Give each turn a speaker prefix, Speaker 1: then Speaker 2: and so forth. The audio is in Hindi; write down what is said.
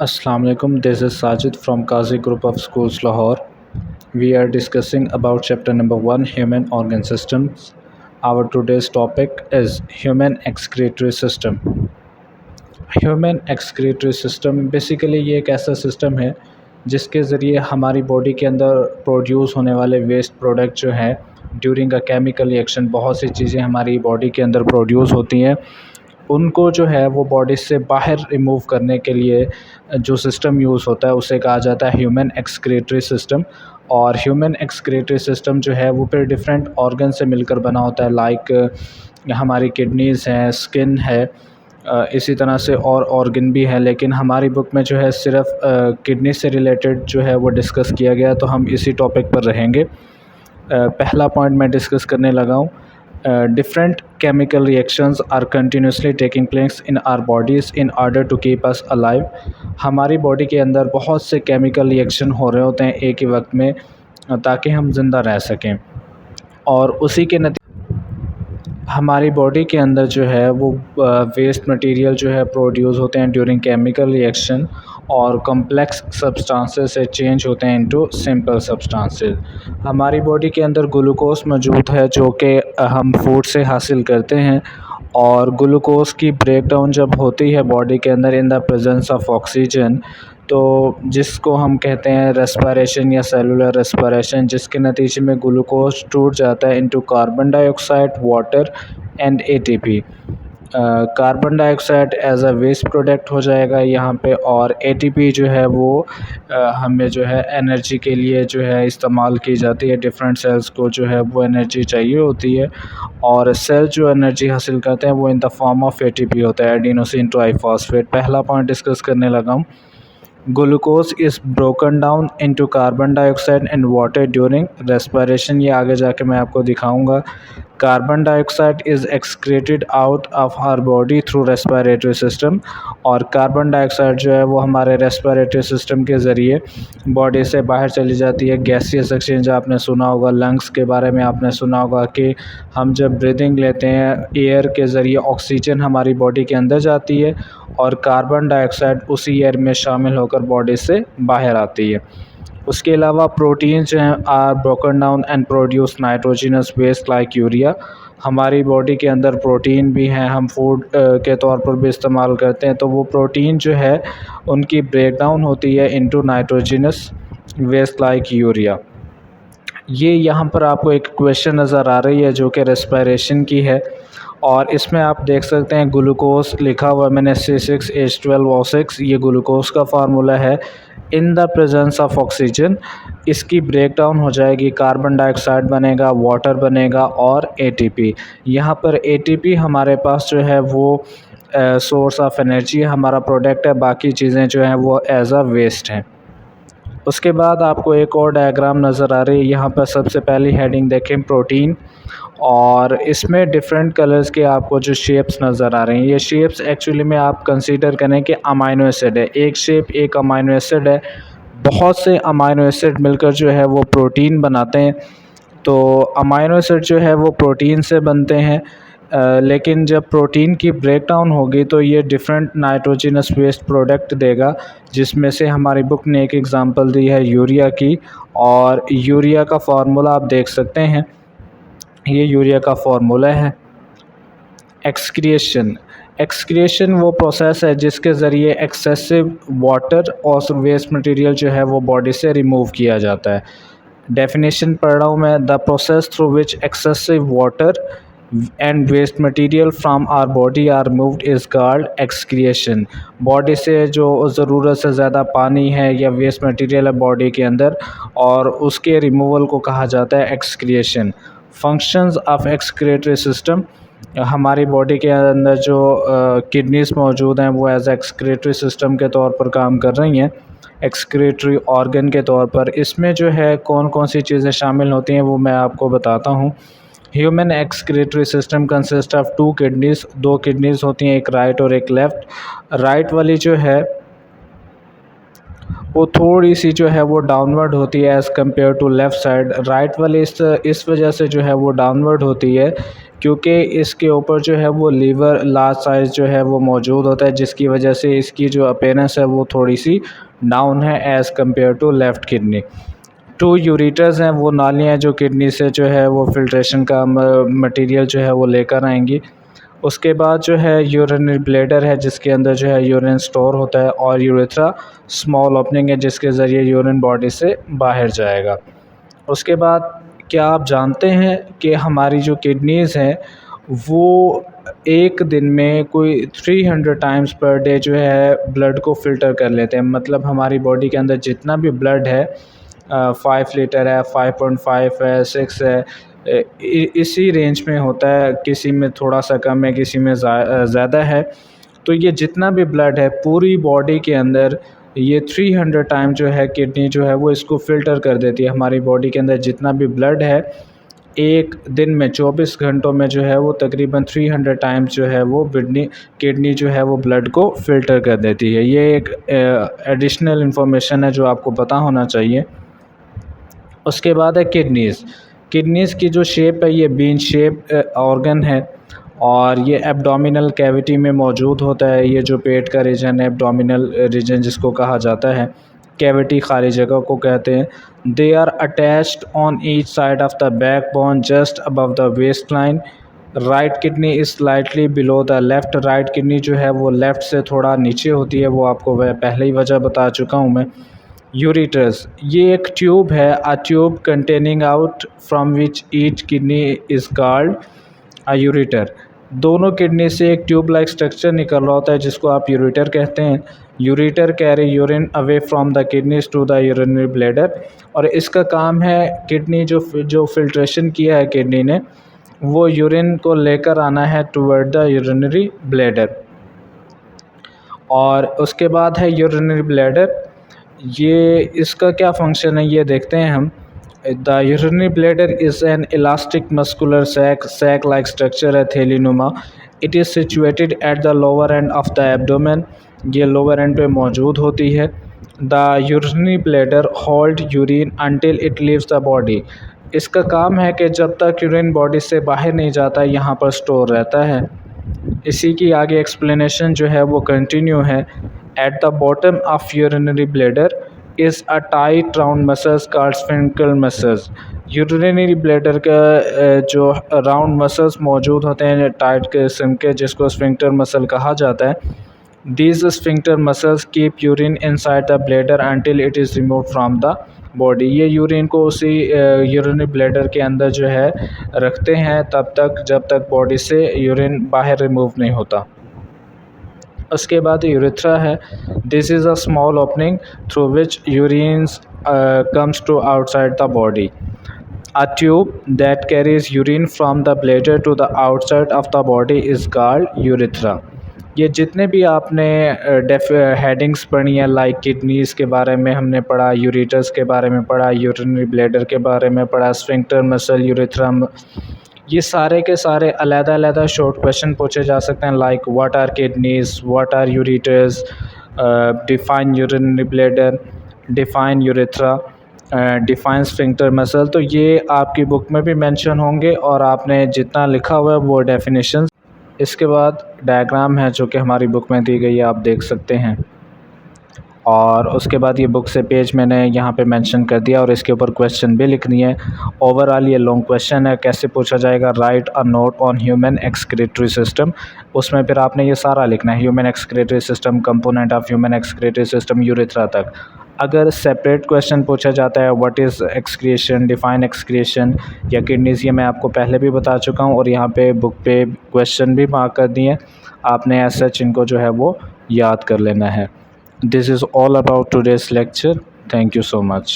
Speaker 1: Assalamu alaikum. This is Sajid from Qazi Group of Schools, Lahore. We are discussing about chapter number 1, Human Organ Systems. Our today's topic is Human Excretory System. Human excretory system basically ये एक ऐसा सिस्टम है जिसके ज़रिए हमारी बॉडी के अंदर प्रोड्यूस होने वाले वेस्ट प्रोडक्ट जो हैं ड्यूरिंग अ केमिकल रिएक्शन, बहुत सी चीज़ें हमारी बॉडी के अंदर प्रोड्यूस होती हैं, उनको जो है वो बॉडी से बाहर रिमूव करने के लिए जो सिस्टम यूज़ होता है उसे कहा जाता है ह्यूमन एक्सक्रीटरी सिस्टम। और ह्यूमन एक्सक्रीटरी सिस्टम जो है वो फिर डिफरेंट ऑर्गन से मिलकर बना होता है, लाइक हमारी किडनीज़ हैं, स्किन है, इसी तरह से और ऑर्गन भी है, लेकिन हमारी बुक में जो है सिर्फ किडनी से रिलेटेड जो है वो डिस्कस किया गया, तो हम इसी टॉपिक पर रहेंगे। पहला पॉइंट मैं डिस्कस करने लगा हूँ। Different chemical reactions are continuously taking place in our bodies in order to keep us alive। हमारी बॉडी के अंदर बहुत से केमिकल रिएक्शन हो रहे होते हैं एक ही वक्त में ताकि हम ज़िंदा रह सकें, और उसी के हमारी बॉडी के अंदर जो है वो वेस्ट मटेरियल जो है प्रोड्यूस होते हैं ड्यूरिंग केमिकल रिएक्शन, और कॉम्प्लेक्स सब्सटेंसेस से चेंज होते हैं इनटू सिंपल सब्सटेंसेस। हमारी बॉडी के अंदर ग्लूकोज मौजूद है जो कि हम फूड से हासिल करते हैं, और ग्लूकोज की ब्रेकडाउन जब होती है बॉडी के अंदर in the presence of oxygen, तो जिसको हम कहते हैं रेस्पिरेशन या सेलुलर रेस्पिरेशन, जिसके नतीजे में ग्लूकोज टूट जाता है into carbon dioxide, water and ATP. Carbon dioxide as a waste product हो जाएगा यहाँ पे, और एटीपी जो है वो हमें जो है एनर्जी के लिए जो है इस्तेमाल की जाती है। डिफरेंट सेल्स को जो है वो एनर्जी चाहिए होती है, और सेल जो एनर्जी हासिल करते हैं वो in the form of ATP होता है, एडिनोसिन ट्राइफॉस्फेट। पहला पॉइंट डिस्कस करने लगा हूँ। Glucose is broken down into carbon dioxide and water during respiration. ये आगे जाके मैं आपको दिखाऊंगा। Carbon dioxide is excreted out of our body through respiratory system, और कार्बन डाइऑक्साइड जो है वो हमारे रेस्पिरेटरी सिस्टम के ज़रिए बॉडी से बाहर चली जाती है। गैसियस एक्सचेंज आपने सुना होगा, लंग्स के बारे में आपने सुना होगा कि हम जब ब्रीदिंग लेते हैं एयर के ज़रिए ऑक्सीजन हमारी बॉडी के अंदर जाती है, और कार्बन डाइऑक्साइड उसी एयर में शामिल होकर बॉडी से बाहर आती है। उसके अलावा प्रोटीन्स जो हैं are broken down and produce nitrogenous waste like urea. हमारी बॉडी के अंदर प्रोटीन भी हैं, हम फूड के तौर पर भी इस्तेमाल करते हैं, तो वो प्रोटीन जो है उनकी ब्रेक डाउन होती है into nitrogenous waste like urea. ये यहाँ पर आपको एक क्वेश्चन नज़र आ रही है जो कि रेस्पिरेशन की है, और इसमें आप देख सकते हैं ग्लूकोज लिखा हुआ है मैंने C6H12O6। ये ग्लूकोज का फार्मूला है in the presence of oxygen. इसकी ब्रेक डाउन हो जाएगी, कार्बन डाइऑक्साइड बनेगा, वाटर बनेगा और एटीपी। यहाँ पर एटीपी हमारे पास जो है वो सोर्स ऑफ एनर्जी हमारा प्रोडक्ट है, बाकी चीज़ें जो हैं वो एज अ वेस्ट हैं। उसके बाद आपको एक और डायग्राम नज़र आ रही है। यहाँ पर सबसे पहली हेडिंग देखें, प्रोटीन, और इसमें डिफरेंट कलर्स के आपको जो शेप्स नज़र आ रहे हैं, ये शेप्स एक्चुअली में आप कंसीडर करें कि अमाइनो एसिड है। एक शेप एक अमाइनो एसिड है, बहुत से अमाइनो एसिड मिलकर जो है वो प्रोटीन बनाते हैं। तो अमाइनो एसिड जो है वो प्रोटीन से बनते हैं, लेकिन जब प्रोटीन की ब्रेक डाउन होगी तो ये डिफरेंट नाइट्रोजिनस वेस्ट प्रोडक्ट देगा, जिसमें से हमारी बुक ने एक एग्ज़ाम्पल दी है यूरिया की। और यूरिया का फार्मूला आप देख सकते हैं, ये यूरिया का फार्मूला है। एक्सक्रिएशन, एक्सक्रिएशन वो प्रोसेस है जिसके ज़रिए एक्सेसिव वाटर और वेस्ट मटेरियल जो है वो बॉडी से रिमूव किया जाता है। डेफिनेशन पढ़ रहा हूँ मैं। The process through which excessive water and waste material from our body are removed is called excretion. Body से जो ज़रूरत से ज़्यादा पानी है या वेस्ट मटेरियल है बॉडी के अंदर, और उसके रिमूवल को कहा जाता है excretion. Functions of excretory system, हमारी बॉडी के अंदर जो किडनीज़ मौजूद हैं वो एज एक्सक्रिएटरी सिस्टम के तौर पर काम कर रही हैं, एक्सक्रिएटरी ऑर्गन के तौर पर। इसमें जो है कौन कौन सी चीज़ें शामिल होती हैं वो मैं आपको बताता हूँ। Human excretory system consist of 2 kidneys, 2 kidneys होती हैं, एक राइट और एक लेफ़्ट। राइट वाली जो है वो थोड़ी सी जो है वो डाउनवर्ड होती है as compare to left side. Right वाली इस वजह से जो है वो डाउनवर्ड होती है क्योंकि इसके ऊपर जो है वो लीवर लार्ज साइज़ जो है वो मौजूद होता है, जिसकी वजह से इसकी जो अपीयरेंस है वो थोड़ी सी डाउन है as compare to left kidney. Two ureters हैं, वो नालियाँ जो किडनी से जो है वो फ़िल्ट्रेशन का मटीरियल जो है वो लेकर आएंगी। उसके बाद जो है यूरिनरी ब्लैडर है जिसके अंदर जो है यूरिन स्टोर होता है, और यूरेथ्रा स्मॉल ओपनिंग है जिसके ज़रिए यूरिन बॉडी से बाहर जाएगा। उसके बाद क्या आप जानते हैं कि हमारी जो किडनीज़ हैं वो एक दिन में कोई 300 टाइम्स पर डे जो है ब्लड को फ़िल्टर कर लेते हैं। मतलब हमारी बॉडी के अंदर जितना भी ब्लड है 5 लीटर है, 5.5 है, 6 है, इसी रेंज में होता है, किसी में थोड़ा सा कम है, किसी में ज़्यादा है। तो ये जितना भी ब्लड है पूरी बॉडी के अंदर ये 300 टाइम जो है किडनी जो है वो इसको फ़िल्टर कर देती है। हमारी बॉडी के अंदर जितना भी ब्लड है एक दिन में 24 घंटों में जो है वो तकरीबन 300 टाइम्स जो है वो किडनी जो है वो ब्लड को फ़िल्टर कर देती है। ये एक एडिशनल इन्फॉर्मेशन है जो आपको पता होना चाहिए। उसके बाद है किडनीज़ की जो शेप है ये बीन शेप ऑर्गन है, और ये एब्डोमिनल कैविटी में मौजूद होता है। ये जो पेट का रीजन है, एब्डोमिनल रीजन जिसको कहा जाता है, कैविटी खाली जगह को कहते हैं। They are attached on each side of the backbone just above the waistline. Right kidney is slightly below the left. Right kidney जो है वो लेफ़्ट से थोड़ा नीचे होती है, वो आपको वह पहले ही वजह बता चुका हूँ मैं। यूरेटर्स, ये एक ट्यूब है, a tube containing out from which each kidney is called a ureter. दोनों किडनी से एक ट्यूब लाइक स्ट्रक्चर निकल रहा होता है जिसको आप यूरेटर कहते हैं। Ureter carry urine away from the kidneys to the urinary bladder, और इसका काम है किडनी जो फिल्ट्रेशन किया है किडनी ने वो यूरिन को लेकर आना है टूवर्ड द यूरिनरी ब्लैडर। और उसके बाद है यूरिनरी ब्लैडर, ये इसका क्या फंक्शन है ये देखते हैं हम। The urinary bladder is an elastic muscular sac like structure है, थैलीनुमा। It is situated at the lower end of the abdomen, ये लोअर एंड पे मौजूद होती है। The urinary bladder hold urine until it leaves the body. इसका काम है कि जब तक यूरिन बॉडी से बाहर नहीं जाता यहाँ पर स्टोर रहता है। इसी की आगे एक्सप्लेनेशन जो है वो कंटिन्यू है। At the bottom of urinary bladder is a tight round muscles called sphincter muscles. Urinary bladder का जो राउंड मसल्स मौजूद होते हैं टाइट किस्म के, जिसको स्फिंक्टर मसल कहा जाता है। These sphincter muscles keep urine inside the bladder until it is removed from the body. ये यूरिन को उसी यूरिनरी ब्लैडर के अंदर जो है रखते हैं तब तक जब तक बॉडी से यूरिन बाहर रिमूव नहीं होता। उसके बाद यूरेथ्रा है। This is a small opening through which urines comes to outside the body. A tube that carries urine from the bladder to the outside of the body is called urethra। ये जितने भी आपने हेडिंग्स पढ़ी हैं, लाइक किडनीज़ के बारे में हमने पढ़ा, यूरेटर्स के बारे में पढ़ा, यूरिनरी ब्लैडर के बारे में पढ़ा, स्फिंक्टर मसल, यूरेथ्रा, ये सारे के सारे अलग-अलग शॉर्ट क्वेश्चन पूछे जा सकते हैं, like what are kidneys, what are ureters, define urinary bladder, define urethra, define sphincter muscle. तो ये आपकी बुक में भी मेंशन होंगे और आपने जितना लिखा हुआ है वो डेफिनेशन। इसके बाद डायग्राम है जो कि हमारी बुक में दी गई है, आप देख सकते हैं। और उसके बाद ये बुक से पेज मैंने यहाँ पे मेंशन कर दिया और इसके ऊपर क्वेश्चन भी लिखनी है। ओवरऑल ये लॉन्ग क्वेश्चन है, कैसे पूछा जाएगा, right a note on human excretory system. उसमें फिर आपने ये सारा लिखना है, human excretory system, component of human excretory system, urethra तक। अगर सेपरेट क्वेश्चन पूछा जाता है what is excretion, define excretion या किडनीज़, ये मैं आपको पहले भी बता चुका हूँ और यहाँ पे बुक पे क्वेश्चन भी मार्क कर दिए। आपने एज सच इनको जो है वो याद कर लेना है। This is all about today's lecture. Thank you so much.